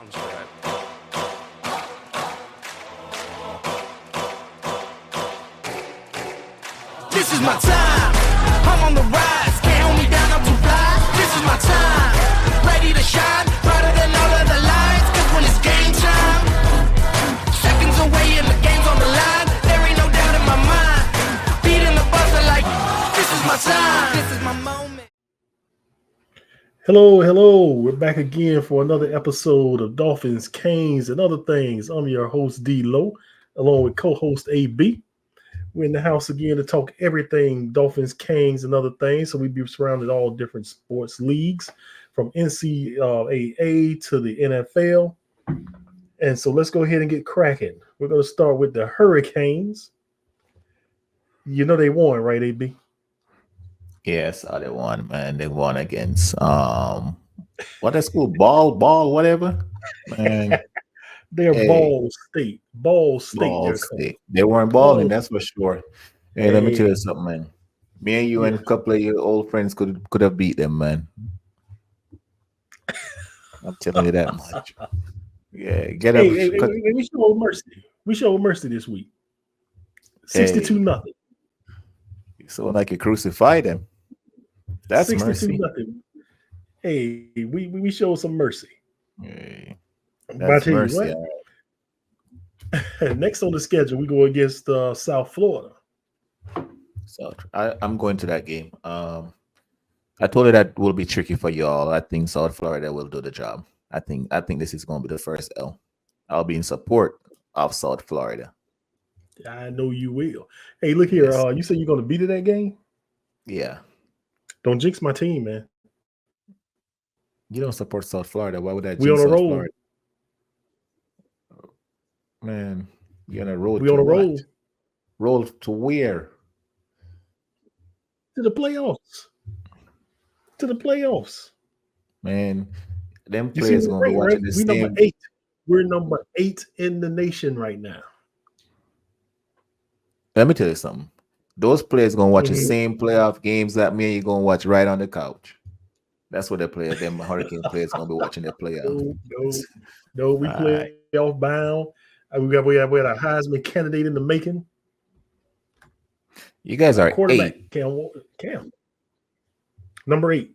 This is my time. I'm on the rise. Can't hold me down, I'm too fly. This is my time. Ready to shine. Brighter than all of the lights. Cause when it's game time, seconds away and the game's on the line. There ain't no doubt in my mind. Beating the buzzer like, this is my time. This is my moment. Hello. We're back again for another episode of Dolphins, Canes, and Other Things. I'm your host, D-Lo, along with co-host A-B. We're in the house again to talk everything Dolphins, Canes, and other things. So we be surrounded all different sports leagues, from NCAA to the NFL. And so let's go ahead and get cracking. We're going to start with the Hurricanes. You know they won, right, AB? Yes, they won, man. They won against what that school? Ball, whatever. Man, They're Ball State. Ball State. They weren't balling, that's for sure. Hey, let me tell you something, man. Me and you and a couple of your old friends could have beat them, man. I'm telling you that much. Yeah, get up. We showed mercy. We showed mercy this week. 62-0. So like you crucified them. That's 62-0. mercy. Hey, we showed some mercy. Hey, that's mercy. You what? Next on the schedule, we go against South Florida. So I'm going to that game. I told you that will be tricky for y'all. I think South Florida will do the job. I think this is going to be the first L. I'll be in support of South Florida. I know you will. Hey, look here. Yes. You said you're going to beat it that game? Yeah. Don't jinx my team, man. You don't support South Florida. Why would I jinx we on a South roll. Florida? Man, you're on a roll. We on a roll. Roll to where? To the playoffs. Man, them players going to be watching this game. Number 8. We're number 8 in the nation right now. Let me tell you something. Those players going to watch the same playoff games that me and you going to watch right on the couch. That's what them Hurricane players going to be watching their playoff. No, we play off bound. We have a Heisman candidate in the making. You guys are quarterback 8. Cam. Number 8.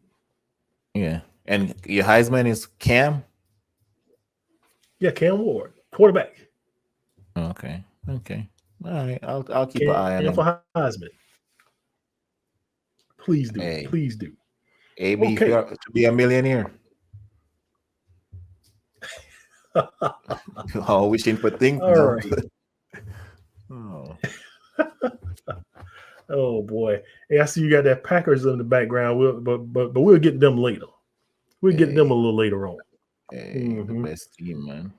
Yeah. And your Heisman is Cam? Yeah, Cam Ward. Quarterback. Okay. All right. I'll keep an eye on him. For Heisman. Please do. Hey. Please do. AB to be a millionaire. Oh, wishing for things. All right. Oh boy. Hey, I see you got that Packers in the background. But we'll get them later. We'll get them a little later on. Hey, the best team, man.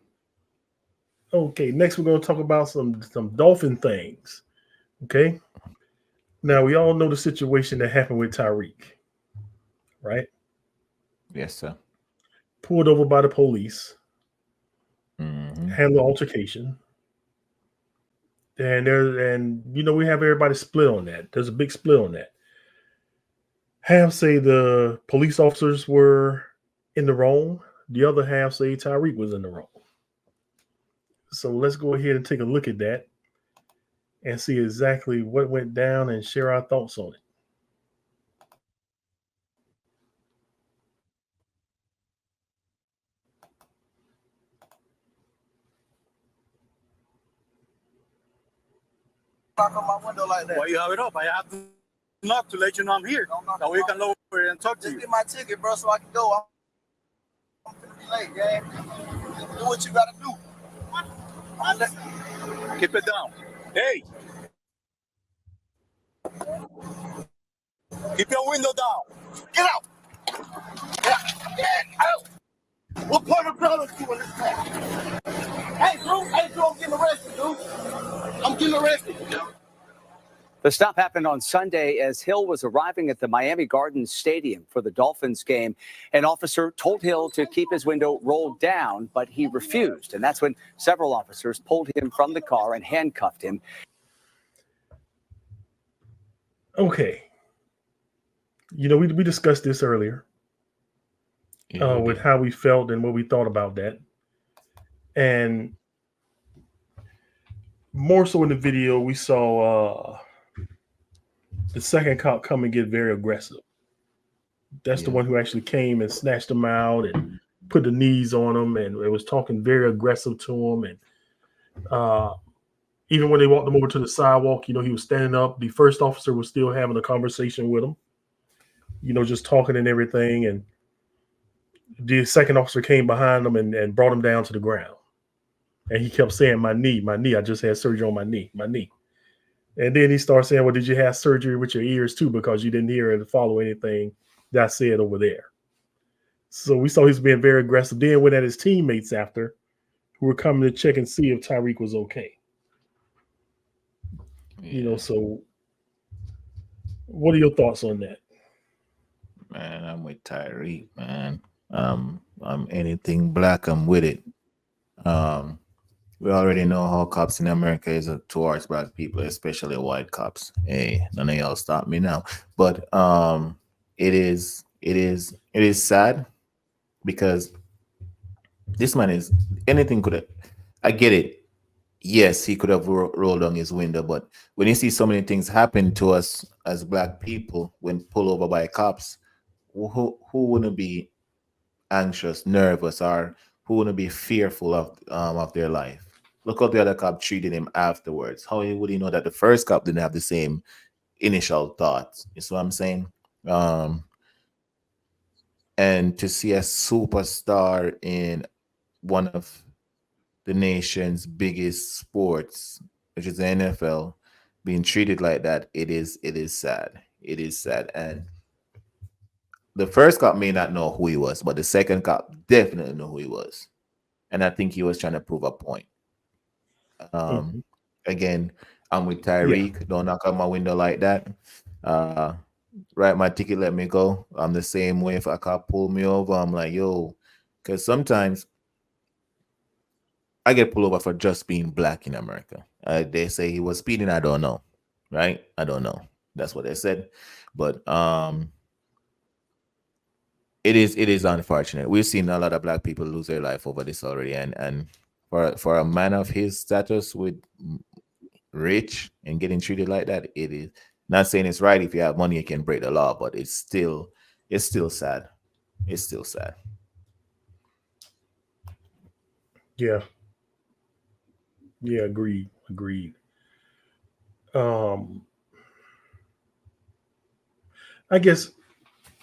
Okay, next we're going to talk about some Dolphin things. Okay. Now we all know the situation that happened with Tyreek, right? Yes, sir. Pulled over by the police. Had an altercation. And we have everybody split on that. There's a big split on that. Half say the police officers were in the wrong. The other half say Tyreek was in the wrong. So let's go ahead and take a look at that and see exactly what went down and share our thoughts on it. Knock on my window like that. Why you have it up? I have to knock to let you know I'm here. That way you can lower it and talk to you. Just get my ticket, bro, so I can go. I'm gonna be late, gang. Do what you gotta do. Keep it down. Hey! Keep your window down. Get out! Get out! What part of brothers doing this man? Hey, bro, I'm getting arrested, dude. I'm getting arrested. The stop happened on Sunday as Hill was arriving at the Miami Gardens Stadium for the Dolphins game. An officer told Hill to keep his window rolled down, but he refused. And that's when several officers pulled him from the car and handcuffed him. Okay. We discussed this earlier with how we felt and what we thought about that. And more so in the video, we saw the second cop come and get very aggressive. That's the one who actually came and snatched him out and put the knees on him, and it was talking very aggressive to him. And even when they walked him over to the sidewalk, he was standing up. The first officer was still having a conversation with him, just talking and everything. And the second officer came behind him and brought him down to the ground. And he kept saying, my knee. I just had surgery on my knee. And then he started saying, well, did you have surgery with your ears too? Because you didn't hear and follow anything that I said over there. So we saw he's being very aggressive. Then went at his teammates after, who were coming to check and see if Tyreek was okay. So what are your thoughts on that? Man, I'm with Tyreek, man. I'm anything black, I'm with it. We already know how cops in America is towards black people, especially white cops. Hey, none of y'all stop me now. But it is sad because this man is anything could have. I get it. Yes, he could have rolled down his window, but when you see so many things happen to us as black people when pulled over by cops, who wouldn't be anxious, nervous, or who wouldn't be fearful of their life? Look how the other cop treated him afterwards. How would he know that the first cop didn't have the same initial thoughts? You see what I'm saying? And to see a superstar in one of the nation's biggest sports, which is the NFL, being treated like that, it is sad. It is sad. And the first cop may not know who he was, but the second cop definitely knew who he was. And I think he was trying to prove a point. Again, I'm with Tyreek. Yeah. Don't knock on my window like that. Write my ticket, let me go. I'm the same way. If a cop pull me over, I'm like, yo, because sometimes I get pulled over for just being black in America. They say he was speeding. I don't know, right? I don't know. That's what they said. But it is unfortunate. We've seen a lot of black people lose their life over this already, and for a man of his status, with rich and getting treated like that, it is not saying it's right. If you have money, you can break the law, but it's still sad. It's still sad. Yeah, agreed. I guess,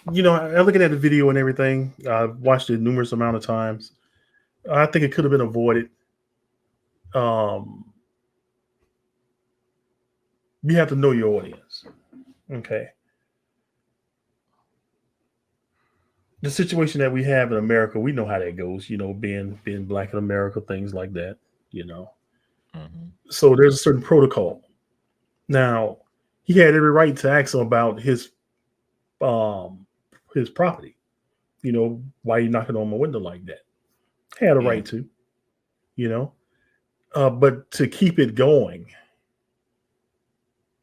I'm looking at the video and everything. I've watched it numerous amount of times. I think it could have been avoided. You have to know your audience. Okay. The situation that we have in America, we know how that goes, being black in America, things like that, So there's a certain protocol. Now, he had every right to ask him about his property. Why are you knocking on my window like that? He had a right to, but to keep it going,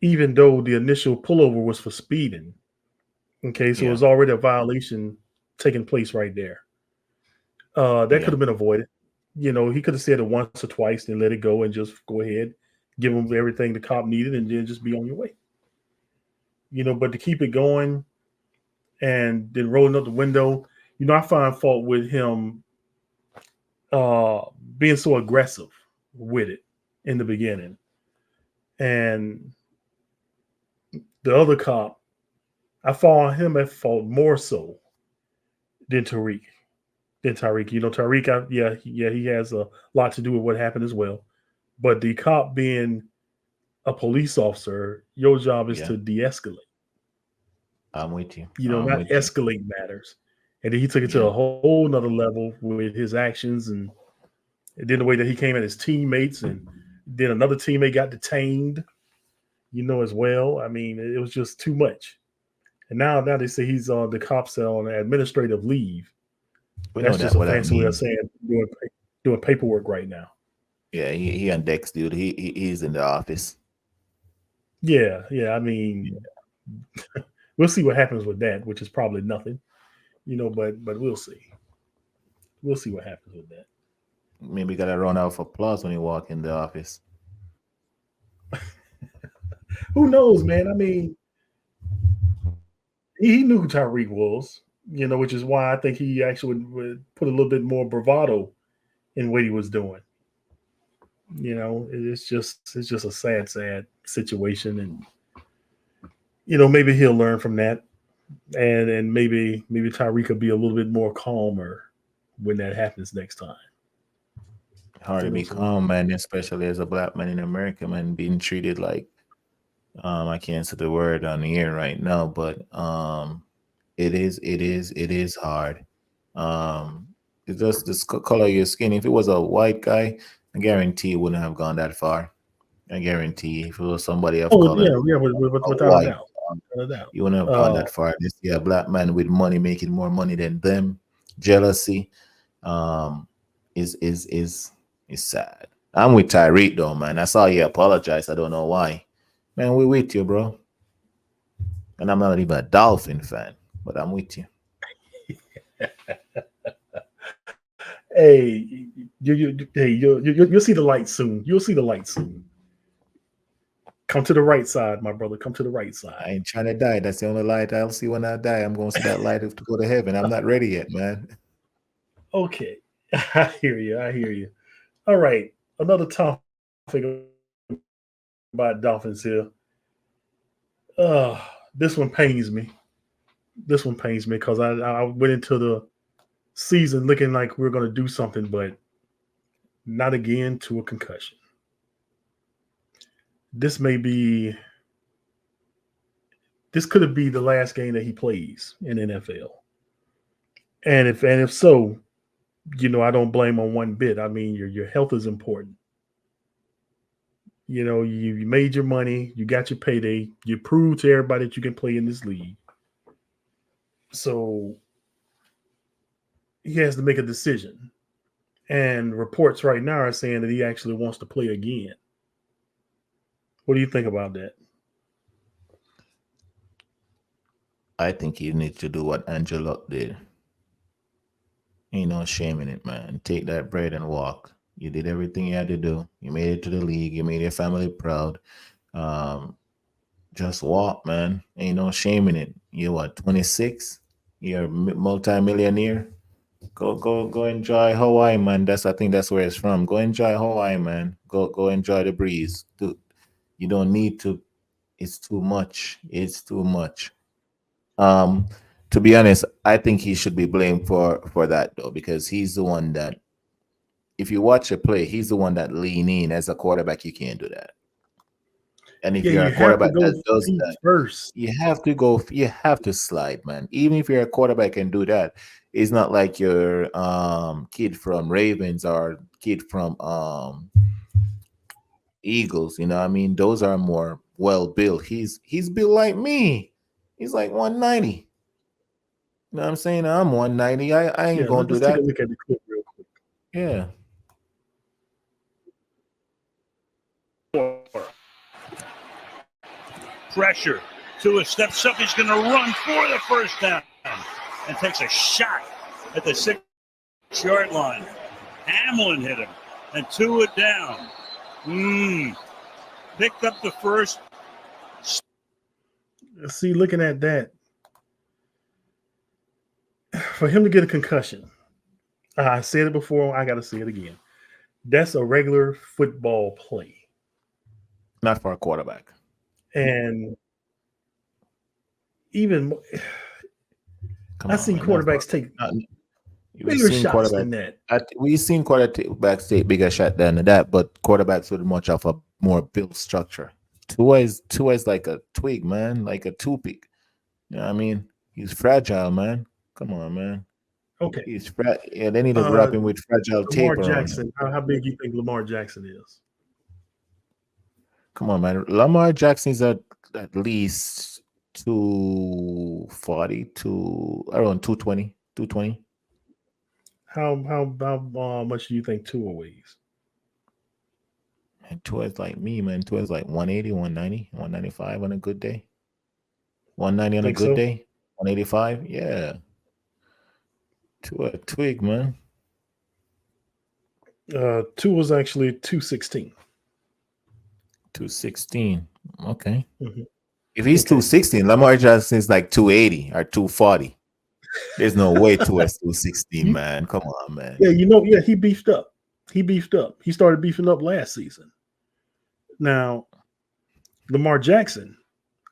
even though the initial pullover was for speeding, okay, so it was already a violation taking place right there. That could have been avoided. He could have said it once or twice and let it go and just go ahead, give him everything the cop needed, and then just be on your way. But to keep it going and then rolling up the window, I find fault with him being so aggressive with it in the beginning. And the other cop, I found him at fault more so than Tyreek. Tyreek, he has a lot to do with what happened as well. But the cop being a police officer, your job is to de-escalate. I'm with you. Not escalate matters. And then he took it to a whole nother level with his actions, and then the way that he came at his teammates, and then another teammate got detained, as well. I mean, it was just too much. And now they say he's the cops on administrative leave. That's just a fancy way of saying doing paperwork right now. Yeah, he on Dex, dude. He's in the office. Yeah. I mean, we'll see what happens with that, which is probably nothing, but we'll see. We'll see what happens with that. Maybe got a round of applause when you walk in the office. Who knows, man? I mean, he knew who Tyreek was, which is why I think he actually would put a little bit more bravado in what he was doing. It's just a sad situation, and maybe he'll learn from that, and maybe Tyreek will be a little bit more calmer when that happens next time. Hard to be calm, man, especially as a black man in America, man, being treated like I can't say the word on the air right now, but it is hard. It's just this color of your skin. If it was a white guy, I guarantee it wouldn't have gone that far. I guarantee if it was somebody of Oh color, yeah, a without a white, doubt, without a doubt. you wouldn't have gone that far. This a black man with money making more money than them. Jealousy, um, is sad. I'm with Tyreek though, man. I saw you apologize. I don't know why. Man, we with you, bro. And I'm not even a Dolphin fan, but I'm with you. Hey, you'll see the light soon. You'll see the light soon. Come to the right side, my brother. Come to the right I side. ain't trying to die. That's the only light I'll see when I die. I'm going to see that light to go to heaven. I'm not ready yet, man. Okay, I hear you. I hear you. All right, another topic about Dolphins here. This one pains me. This one pains me because I went into the season looking like we are going to do something, but not again to a concussion. This could have been the last game that he plays in NFL. And if so, I don't blame on one bit. I mean, your health is important. You made your money, you got your payday, you proved to everybody that you can play in this league. So he has to make a decision. And reports right now are saying that he actually wants to play again. What do you think about that? I think you need to do what Andrew Luck did. Ain't no shame in it, man. Take that bread and walk. You did everything you had to do. You made it to the league. You made your family proud. Um, just walk, man. Ain't no shame in it. You're what, 26? You're a multi-millionaire. Go enjoy Hawaii, man. I think that's where it's from. Go enjoy Hawaii, man. Go enjoy the breeze. You don't need to. It's too much. It's too much. Um, to be honest, I think he should be blamed for that though, because he's the one that, if you watch a play, he's the one that lean in. As a quarterback, you can't do that. And if Yeah, you're you a have to quarterback go that does feet that, first. you have to slide, man. Even if you're a quarterback and do that, it's not like your kid from Ravens or kid from Eagles. You know what I mean? Those are more well built. He's built like me. He's like 190. You know what I'm saying? I'm 190. I ain't Yeah, gonna do let's take a that. look at the clip real Yeah. quick. Pressure. Tua steps up. He's going to run for the first down and takes a shot at the 6-yard line. Hamlin hit him and Tua down. Picked up the first. See, looking at that, for him to get a concussion, I said it before, I got to say it again. That's a regular football play. Not for a quarterback. And even I've seen quarterbacks take bigger shots than that. We've seen quarterbacks take bigger shot than that, but quarterbacks with much of a more built structure. Tua is like a twig, man, like a toothpick. You know what I mean? He's fragile, man. Come on, man. Okay. He's yeah, they need to wrap him with fragile Lamar tape around Jackson, him. how big do you think Lamar Jackson is? Come on, man. Lamar Jackson is at least 240 to around 220. 220. How much do you think Tua weighs? And Tua is like me, man. Tua is like 180, 190, 195 on a good day. 190 on a good day. 185. Yeah. Tua twig, man. Two was actually 216. 216. Okay. Mm-hmm. If he's Okay. 216, Lamar Jackson is like 280 or 240. There's no way to us 216, man. Come on, man. Yeah, he beefed up. He started beefing up last season. Now, Lamar Jackson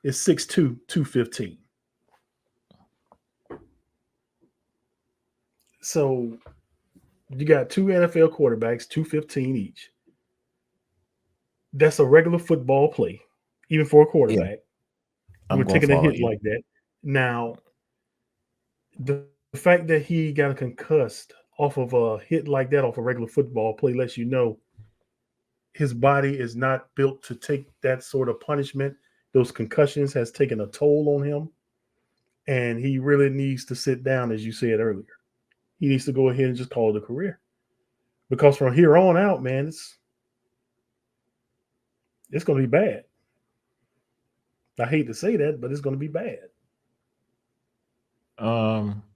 is 6'2", 215. So you got two NFL quarterbacks, 215 each. That's a regular football play, even for a Yeah, quarterback. I'm We're gonna taking a follow hit you. like that. Now, the fact that he got concussed off of a hit like that off a regular football play lets you know his body is not built to take that sort of punishment. Those concussions has taken a toll on him, and he really needs to sit down, as you said earlier. He needs to go ahead and just call it a career, because from here on out, man, it's going to be bad. I hate to say that, but it's going to be bad.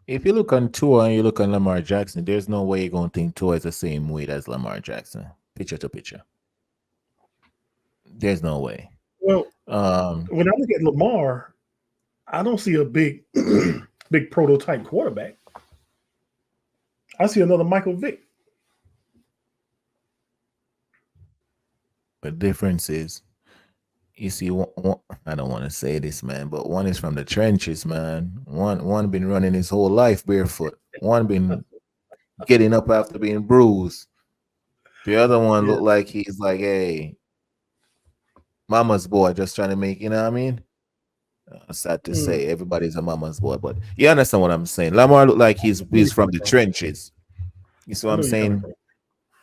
If you look on Tua and you look on Lamar Jackson, there's no way you're gonna think Tua is the same weight as Lamar Jackson, picture to picture. There's no way. Well, Um, when I look at Lamar, I don't see a big, big prototype quarterback. I see another Michael Vick. the difference is, you see, I don't want to say this, man, but one is from the trenches, man. One been running his whole life barefoot. One been getting up after being bruised. The other one Yeah. looked like he's like, hey, mama's boy, just trying to make, you know what I mean? Sad to say, everybody's a mama's boy, but you understand what I'm saying. Lamar looked like he's from the trenches. You see what I I'm know you're coming saying? from.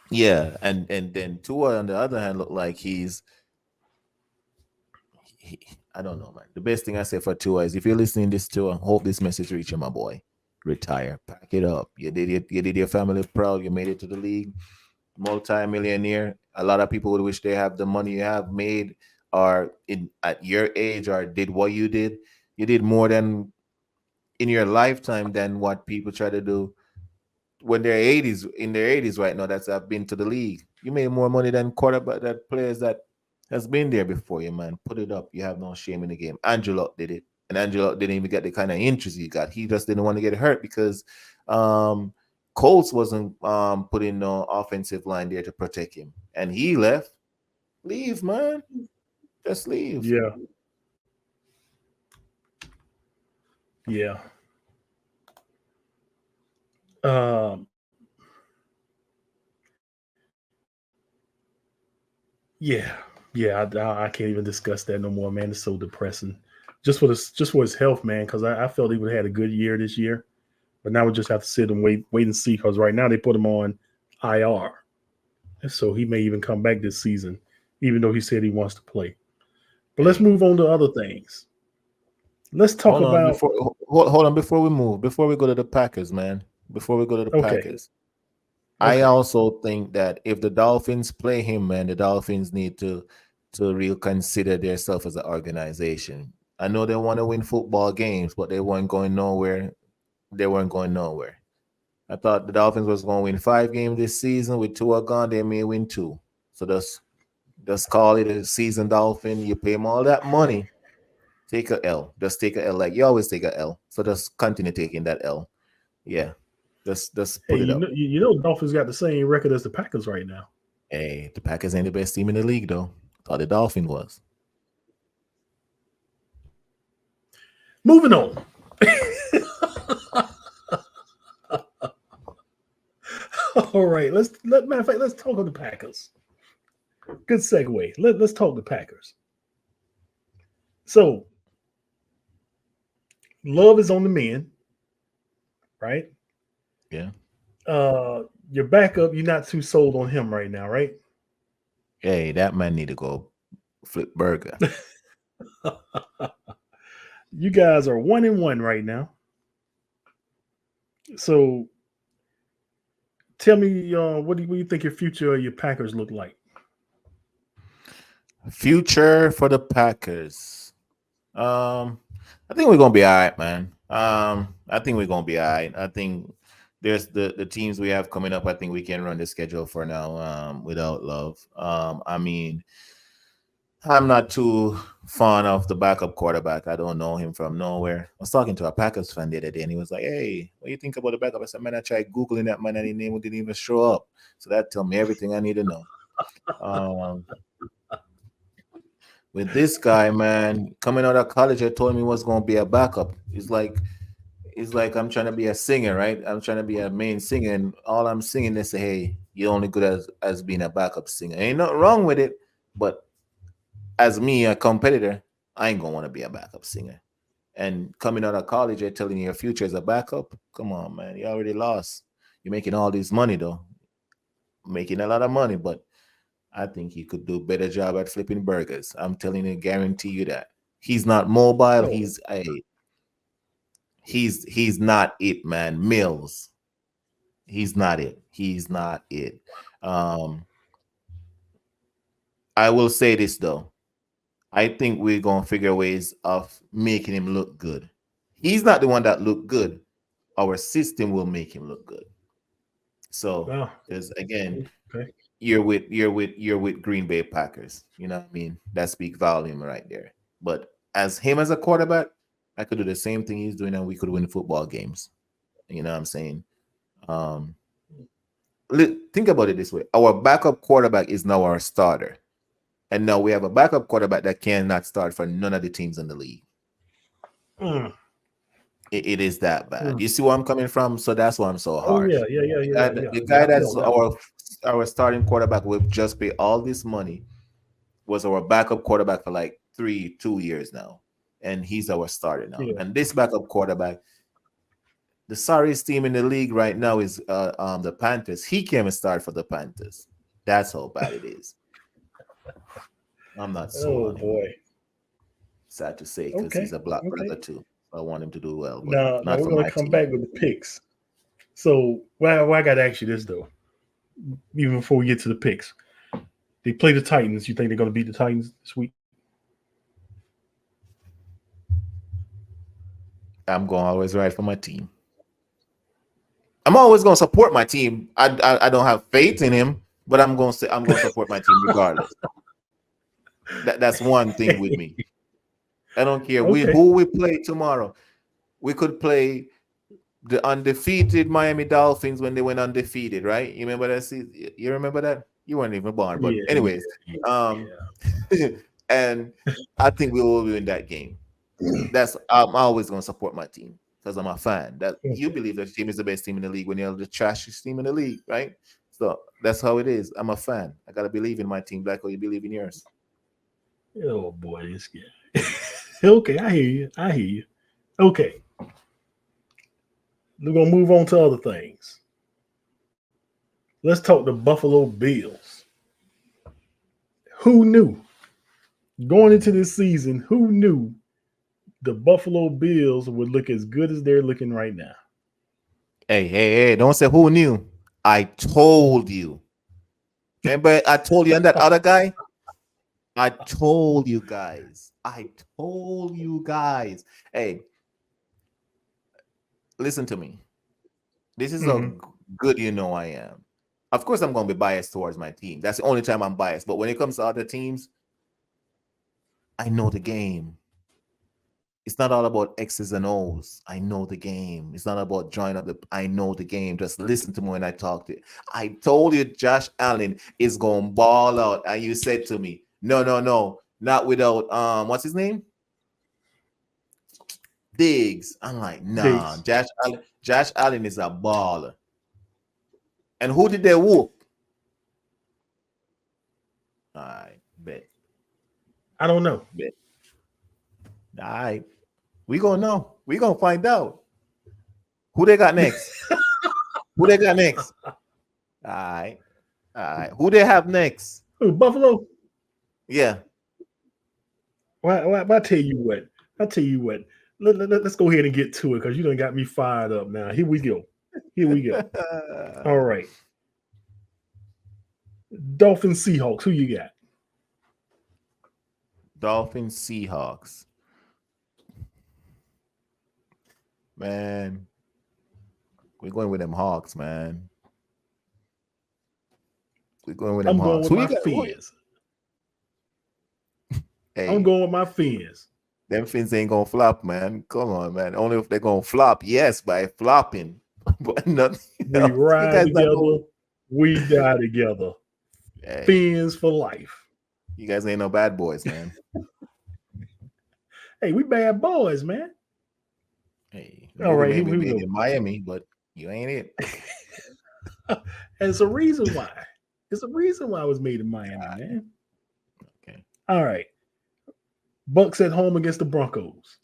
Yeah, and then Tua on the other hand looked like I don't know, man. The best thing I say for Tua is if you're listening to this Tua, hope this message reach you, my boy. Retire, pack it up. You did your family proud. You made it to the league, multi-millionaire. A lot of people would wish they have the money you have made, or at your age, or did what you did. You did more than in your lifetime than what people try to do when they're 80s, in their 80s right now, that's have been to the league. You made more money than quarterback that players that has been there before you, man. Put it up. You have no shame in the game. Angelo did it. And Angelo didn't even get the kind of injuries he got. He just didn't want to get hurt because Colts wasn't putting no offensive line there to protect him. And he left. Leave, man. Just leave. Yeah. Yeah. Um, yeah. Yeah. I can't even discuss that no more, man. It's so depressing. Just for his health, man, because I felt he would have had a good year this year. But now we just have to sit and wait and see, because right now they put him on IR. And so he may even come back this season, even though he said he wants to play. But let's move on to other things. Let's talk about. Hold on before we move. Before we go to the Packers, man. Before we go to the Packers, I also think that if the Dolphins play him, man, the Dolphins need to reconsider themselves as an organization. I know they want to win football games, but they weren't going nowhere. I thought the Dolphins was going to win 5 games this season. With 2 gone, they may win 2. So just call it a season Dolphin. You pay them all that money. Take a L. Just take a L. Like you always take a L. So just continue taking that L. Yeah. Just put it up. You know the Dolphins got the same record as the Packers right now. Hey, the Packers ain't the best team in the league, though. Thought the Dolphins was. Moving on. All right, matter of fact, let's talk on the Packers. Good segue. Let's talk the Packers. So, Love is on the mend, right? Yeah. Your backup, you're not too sold on him right now, right? Hey, that man need to go flip burger. You guys are 1-1 right now. So, tell me, what do you think your future of your Packers look like? Future for the Packers. I think we're gonna be all right, man. I think we're gonna be all right. I think there's the teams we have coming up. I think we can run the schedule for now without Love. I mean, I'm not too fond of the backup quarterback. I don't know him from nowhere. I was talking to a Packers fan the other day, and he was like, "Hey, what do you think about the backup?" I said, "Man, I tried googling that man, and his name didn't even show up." So that tell me everything I need to know. Um, with this guy, man, coming out of college, I told him he was going to be a backup. It's like I'm trying to be a singer, right? I'm trying to be a main singer, and all I'm singing is say, "Hey, you're only good as being a backup singer." Ain't nothing wrong with it, but as me, a competitor, I ain't gonna want to be a backup singer. And coming out of college, they're telling you your future is a backup. Come on, man, you already lost. You're making all this money though, making a lot of money, but I think he could do a better job at flipping burgers. I'm telling you, guarantee you that. He's not mobile. Oh, He's not it, man. Mills. He's not it. He's not it. Um, I will say this though. I think we're gonna figure ways of making him look good. He's not the one that look good. Our system will make him look good. So wow. there's again, Okay. you're with Green Bay Packers. You know what I mean? That speak volume right there. But as him as a quarterback, I could do the same thing he's doing, and we could win football games. You know what I'm saying? Um, think about it this way: our backup quarterback is now our starter, and now we have a backup quarterback that cannot start for none of the teams in the league. Mm, It is that bad. mm. You see where I'm coming from? So that's why I'm so Oh harsh. yeah, yeah, yeah, The yeah, guy, yeah, yeah. the Yeah, guy I that's felt that one. our starting quarterback with just pay all this money was our backup quarterback for like 2 years now, and he's our starter now. Yeah. And this backup quarterback, the sorriest team in the league right now is the Panthers. He came and started for the Panthers. That's how bad it is. I'm not sold Oh on him. boy. Sad to say, because Okay. he's a black Okay. brother too. I want him to do well, but Now not we're for gonna my come team. back with the picks. So why I gotta ask you this though, even before we get to the picks. They play the Titans. You think they're gonna beat the Titans this week? I'm going to always ride for my team. I'm always going to support my team. I don't have faith in him, but I'm going to support my team regardless. That's one thing with me. I don't care Okay. who we play tomorrow. We could play the undefeated Miami Dolphins when they went undefeated, right? You remember that? You remember that? You weren't even born, but Yeah, anyways, yeah, um, yeah. and I think we will win that game. I'm always going to support my team because I'm a fan. That you believe that the team is the best team in the league when you're the trashiest team in the league, right? So that's how it is. I'm a fan. I gotta believe in my team, like how you believe in yours. Oh boy, this guy. Okay, I hear you. I hear you. Okay, we're gonna move on to other things. Let's talk the Buffalo Bills. Who knew going into this season? Who knew the Buffalo Bills would look as good as they're looking right now? Hey! Don't say who knew. I told you. Remember, I told you and that other guy. I told you guys. I told you guys. Hey, listen to me. This is how Mhm. good you know I am. Of course, I'm going to be biased towards my team. That's the only time I'm biased. But when it comes to other teams, I know the game. It's not all about X's and O's. I know the game. It's not about drawing up the. I know the game. Just listen to me when I talk to you. I told you Josh Allen is going to ball out, and you said to me, "No, no, no, not without what's his name? Diggs." I'm like, nah, Diggs. Josh Allen is a baller. And who did they whoop? I bet. I don't know. Bet. All right. We gonna know. We gonna find out. Who they got next? Who they got next? All right. All right. Who they have next? Who, Buffalo? Yeah. Why, I tell you what. I tell you what. Let's go ahead and get to it because you done got me fired up now. Here we go. Here we go. All right. Dolphins Seahawks. Who you got? Dolphins Seahawks. Man. We're going with them Hawks, man. We're going with them I'm going Hawks. with Who my you got? Phins. Hey, I'm going with my Phins. them Fins ain't gonna flop, man. Come on, man. Only if they're gonna flop, yes, by flopping, but nothing We else. You ride guys not together. going. We die together. Hey, Phins for life. you guys ain't no bad boys, man. Hey, we bad boys, man. Hey, All right, maybe here we made go. in Miami, but you ain't it. And it's a reason why. It's a reason why it was made in Miami, man. Okay. All right. Bucks at home against the Broncos.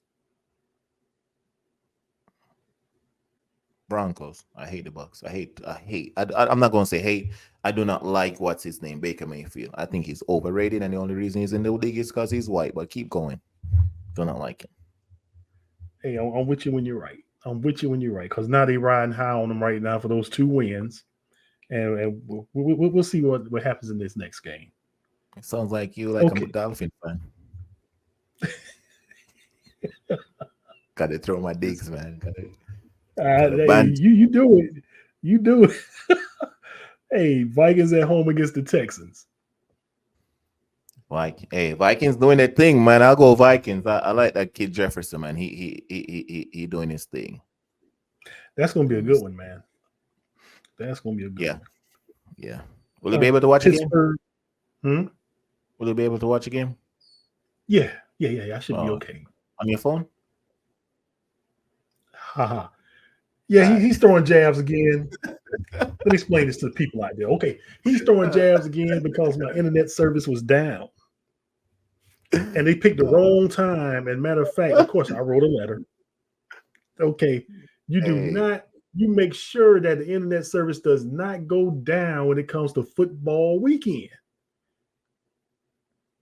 Broncos. I hate the Bucks. I'm not gonna say hate. I do not like what's his name, Baker Mayfield. I think he's overrated, and the only reason he's in the league is because he's white. But keep going. Do not like him. Hey, I'm with you when you're right. I'm with you when you're right. Because now they riding high on them right now for those 2 wins. And we'll see what happens in this next game. It sounds like you like Okay. a Dolphin fan. Gotta throw my digs, man. Hey, you do it. You do it. Hey, Vikings at home against the Texans. Hey, Vikings doing their thing, man. I'll go Vikings. I like that kid Jefferson, man. He doing his thing. That's gonna be a good one, man. That's gonna be a good one. Yeah. Will you be able to watch a game? Hmm? Will you be able to watch a game? Yeah. I should be okay. On your phone? Haha. Yeah, he's throwing jabs again. Let me explain this to the people out there. Okay, he's throwing jabs again because my internet service was down. And they picked the wrong time. And matter of fact, of course, I wrote a letter. Okay, you make sure that the internet service does not go down when it comes to football weekend.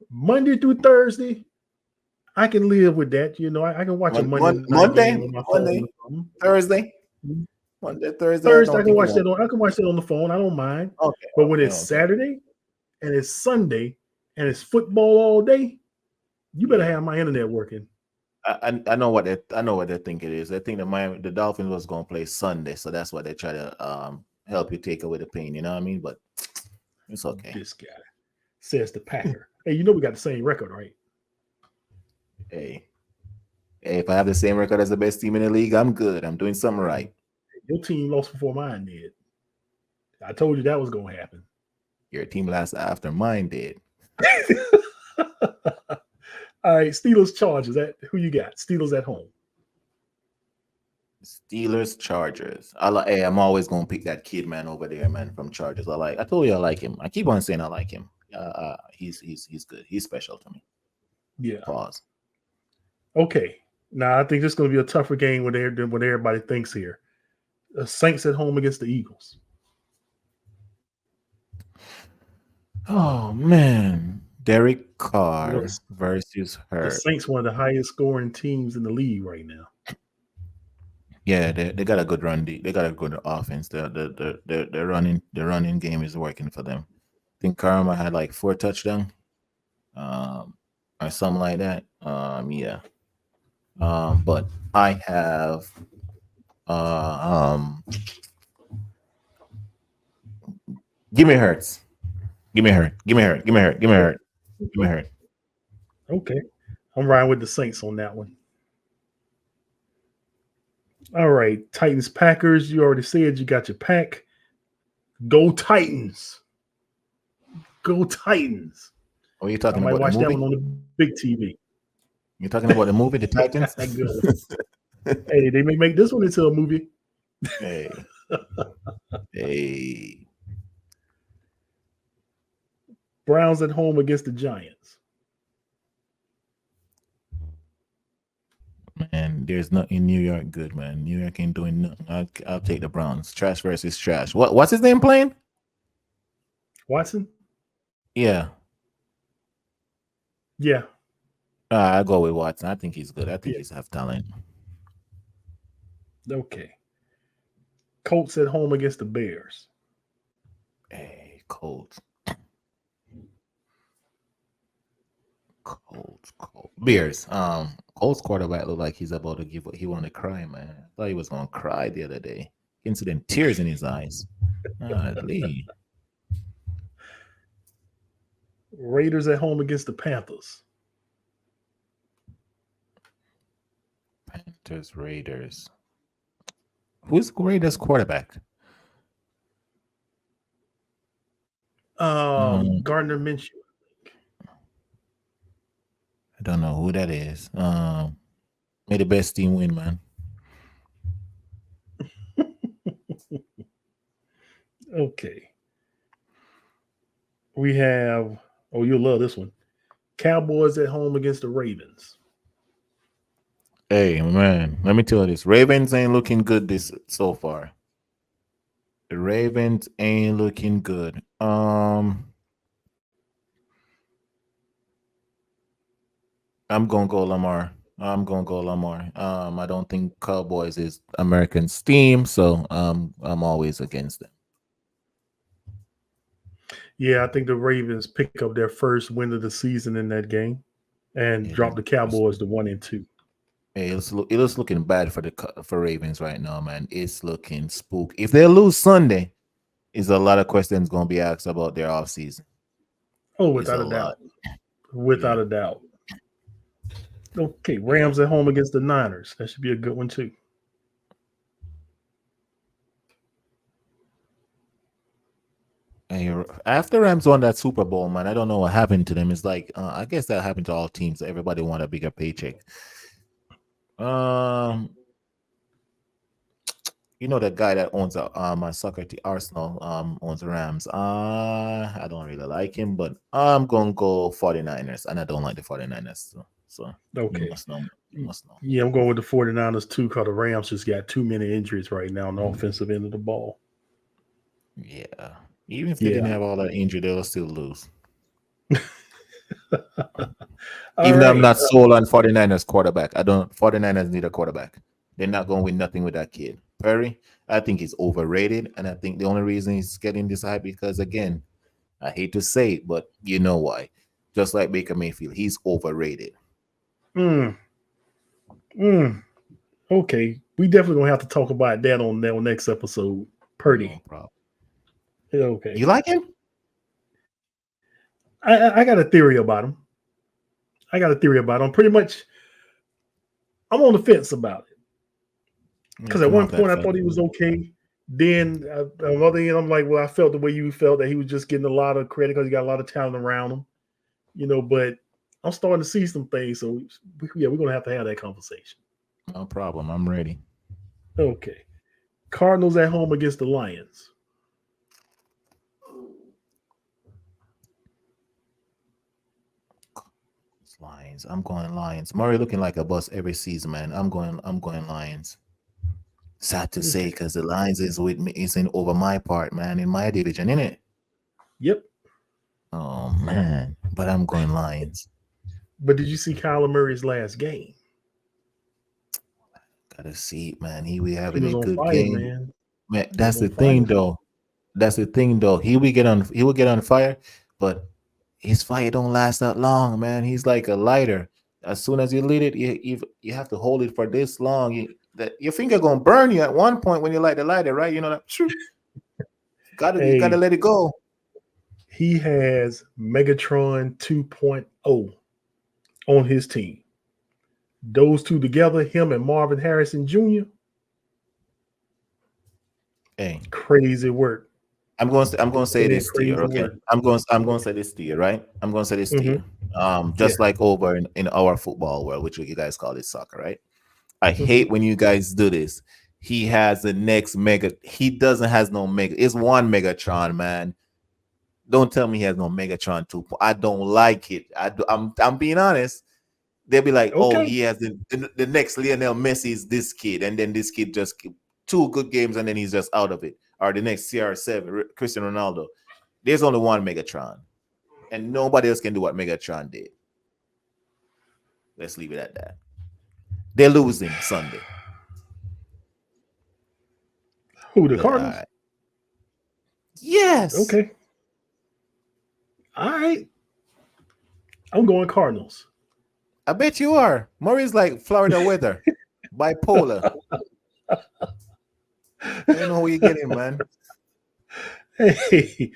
Monday through Thursday, I can live with that. You know, I can watch a Monday game on my phone. Thursday. Mhm. Monday, Thursday. Thursday, I can watch that on the phone. I don't mind. Okay. But when it's Saturday and it's Sunday and it's football all day, you better have my internet working. I know what they think it is. They think the Dolphins was going to play Sunday, so that's why they try to help you take away the pain. You know what I mean? But it's okay. This guy says the Packer. Hey, you know we got the same record, right? Hey, if I have the same record as the best team in the league, I'm good. I'm doing something right. Your team lost before mine did. I told you that was going to happen. Your team lost after mine did. All right, Steelers Chargers. Who you got? Steelers at home. Steelers Chargers. I'm always gonna pick that kid man over there, man, from Chargers. I told you I like him. I keep on saying I like him. He's good. He's special to me. Yeah. Pause. Okay. Now I think this is going to be a tougher game than what everybody thinks here. The Saints at home against the Eagles. Oh man, Derek Carr versus her. The Saints, one of the highest scoring teams in the league right now. Yeah, they got a good run. They got a good offense. The running game is working for them. I think Karma had like 4 touchdowns, or something like that. Yeah. But I have give me Hurts. Give me Hurt. Give me Hurt. Give me Hurt. Give me Hurt. Give me Hurt. Okay. I'm riding with the Saints on that one. All right. Titans, Packers. You already said you got your pack. Go Titans. Go Titans. Oh, you're talking I might about watch the that movie? one on the big TV. You're talking about the movie, The Titans? Hey, they may make this one into a movie. Hey. Hey. Browns at home against the Giants. Man, there's nothing in New York good, man. New York ain't doing nothing. I'll take the Browns. Trash versus trash. What's his name playing? Watson? Yeah. Yeah. I'll go with Watson. I think he's good. I think he's have talent. Okay. Colts at home against the Bears. Hey, Colts. Bears. Colts quarterback look like he's about to give up. He want to cry, man. I thought he was gonna cry the other day. Incident, tears in his eyes. Lee. Raiders at home against the Panthers. Panthers, Raiders. Who's Raiders quarterback? Gardner Minshew. I don't know who that is. May the best team win, man. Okay. We have, you'll love this one. Cowboys at home against the Ravens. Hey, man, let me tell you this. Ravens ain't looking good this so far. The Ravens ain't looking good. I'm gonna go Lamar. I don't think Cowboys is American's team, so I'm always against them. Yeah, I think the Ravens pick up their first win of the season in that game and drop the Cowboys to 1-2. Hey, it's looking bad for Ravens right now, man. It's looking spook. If they lose Sunday, is a lot of questions going to be asked about their offseason. Oh, without a doubt. Without a doubt. Okay, Rams at home against the Niners. That should be a good one too. Hey, after Rams won that Super Bowl, man, I don't know what happened to them. It's like I guess that happened to all teams. Everybody want a bigger paycheck. You know that guy that owns my soccer team, Arsenal, owns the Rams. I don't really like him, but I'm gonna go 49ers, and I don't like the 49ers. So okay. You must know. Yeah, I'm going with the 49ers too, because the Rams just got too many injuries right now on the offensive end of the ball. Yeah. Even if they didn't have all that injury, they'll still lose. Even though I'm not sold on 49ers quarterback. 49ers need a quarterback. They're not going to win nothing with that kid. Perry, I think he's overrated. And I think the only reason he's getting this hype because, again, I hate to say it, but you know why. Just like Baker Mayfield, he's overrated. Okay. We definitely going to have to talk about that on next episode. Purdy. No problem. Okay. You like him? I got a theory about him. Pretty much, I'm on the fence about it. Because at one point, I thought he was okay. Then, on the other end, I'm like, well, I felt the way you felt, that he was just getting a lot of credit because he got a lot of talent around him. But I'm starting to see some things. So, we're going to have that conversation. No problem. I'm ready. Okay. Cardinals at home against the Lions. Lions. I'm going Lions. Murray looking like a bust every season, man. I'm going Lions. Sad to say, because the Lions is with me, is in over my part, man, in my division, innit? Yep. Oh man. But I'm going Lions. But did you see Kyler Murray's last game? Gotta see it, man. He was having a good fire, game. Man, that's the thing though. He will get on fire, but his fire don't last that long, man. He's like a lighter. As soon as you lit it, you have to hold it for this long. Your finger gonna burn you at one point when you light the lighter, right? You know that. You gotta let it go. He has Megatron 2.0 on his team. Those two together, him and Marvin Harrison Jr. Hey, crazy work. I'm going to say this to you, okay? I'm going to say this to you, right? I'm going to say this to you. Just like over in our football world, which you guys call it soccer, right? I hate when you guys do this. He has the next mega. He has no mega. It's one Megatron, man. Don't tell me he has no Megatron 2. I don't like it. I'm being honest. They'll be like, oh, he has the next Lionel Messi is this kid, and then this kid just 2 good games and then he's just out of it. Or the next CR7, Cristiano Ronaldo. There's only one Megatron. And nobody else can do what Megatron did. Let's leave it at that. They're losing Sunday. Who, the Cardinals? Yes. Okay. All right. I'm going Cardinals. I bet you are. Murray's like Florida weather. Bipolar. I don't know who you're getting, man. Hey,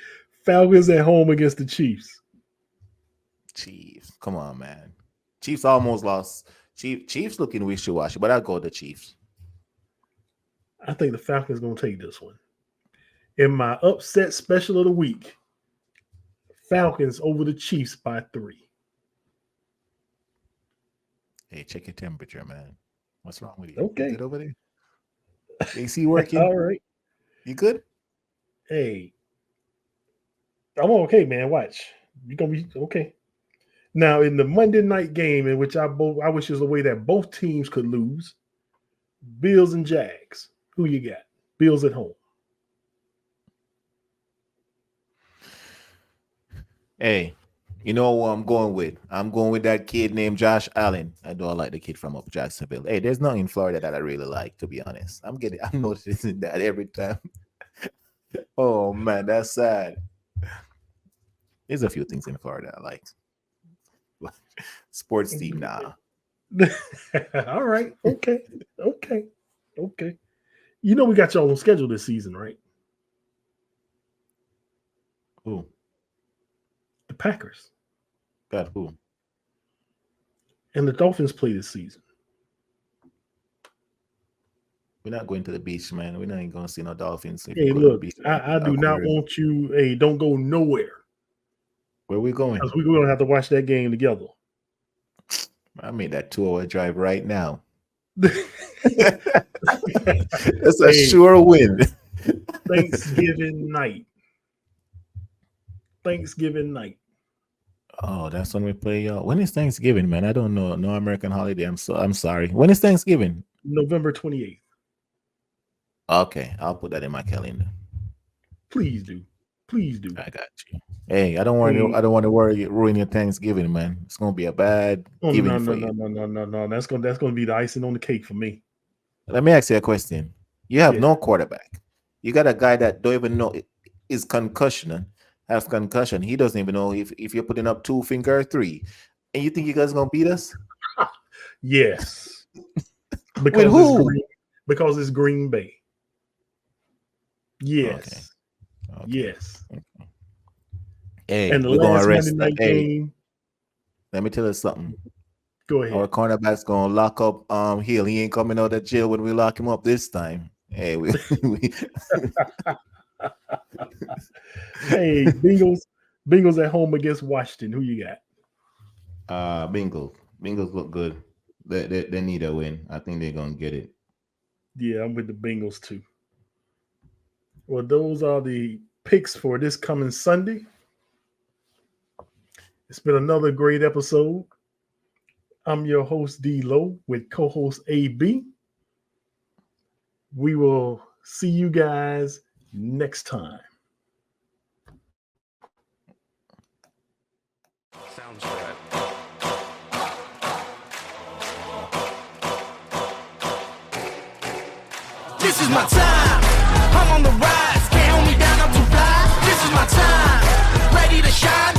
Falcons at home against the Chiefs. Chiefs. Come on, man. Chiefs almost lost. Chiefs looking wishy-washy, but I'll go with the Chiefs. I think the Falcons going to take this one. In my upset special of the week, Falcons over the Chiefs by 3. Hey, check your temperature, man. What's wrong with you? Okay. You good over there? AC working? All right. You good? Hey, I'm okay, man. Watch. You're going to be okay. Now, in the Monday night game, in which I wish there was a way that both teams could lose, Bills and Jags. Who you got? Bills at home. Hey, you know who I'm going with? I'm going with that kid named Josh Allen. I don't like the kid from up Jacksonville. Hey, there's nothing in Florida that I really like, to be honest. I'm noticing that every time. Oh man, that's sad. There's a few things in Florida I like. Sports team, nah. All right. Okay. You know we got y'all on schedule this season, right? Who? The Packers. Got who? And the Dolphins play this season. We're not going to the beach, man. We're not even going to see no Dolphins. Hey, look, I do not want you. Hey, don't go nowhere. Where we going? Because we're going to have to watch that game together. I made that 2-hour drive right now. That's a sure win. Thanksgiving night. Oh, that's when we play, y'all. When is Thanksgiving, man? I don't know. No American holiday. I'm sorry. When is Thanksgiving? November 28th. Okay, I'll put that in my calendar. Please do. I got you. Hey, I don't want to ruin your Thanksgiving, man. It's gonna be a bad giving for you. No. That's gonna be the icing on the cake for me. Let me ask you a question. You have no quarterback. You got a guy that don't even know is has concussion. He doesn't even know if you're putting up 2 finger or 3. And you think you guys gonna beat us? Yes. Because it's Green Bay. Yes. Okay. Yes. Okay. Hey, and the we're last gonna arrest Monday night game. Let me tell you something. Go ahead. Our cornerback's gonna lock up Hill. He ain't coming out of jail when we lock him up this time. Hey, Hey, Bengals at home against Washington. Who you got? Bengals look good. They need a win. I think they're gonna get it. Yeah, I'm with the Bengals too. Well, those are the picks for this coming Sunday. It's been another great episode. I'm your host, D Low, with co-host AB. We will see you guys next time. Sounds right. This is my time. I'm on the rise. Can't hold me down. I'm too fly. This is my time. Ready to shine.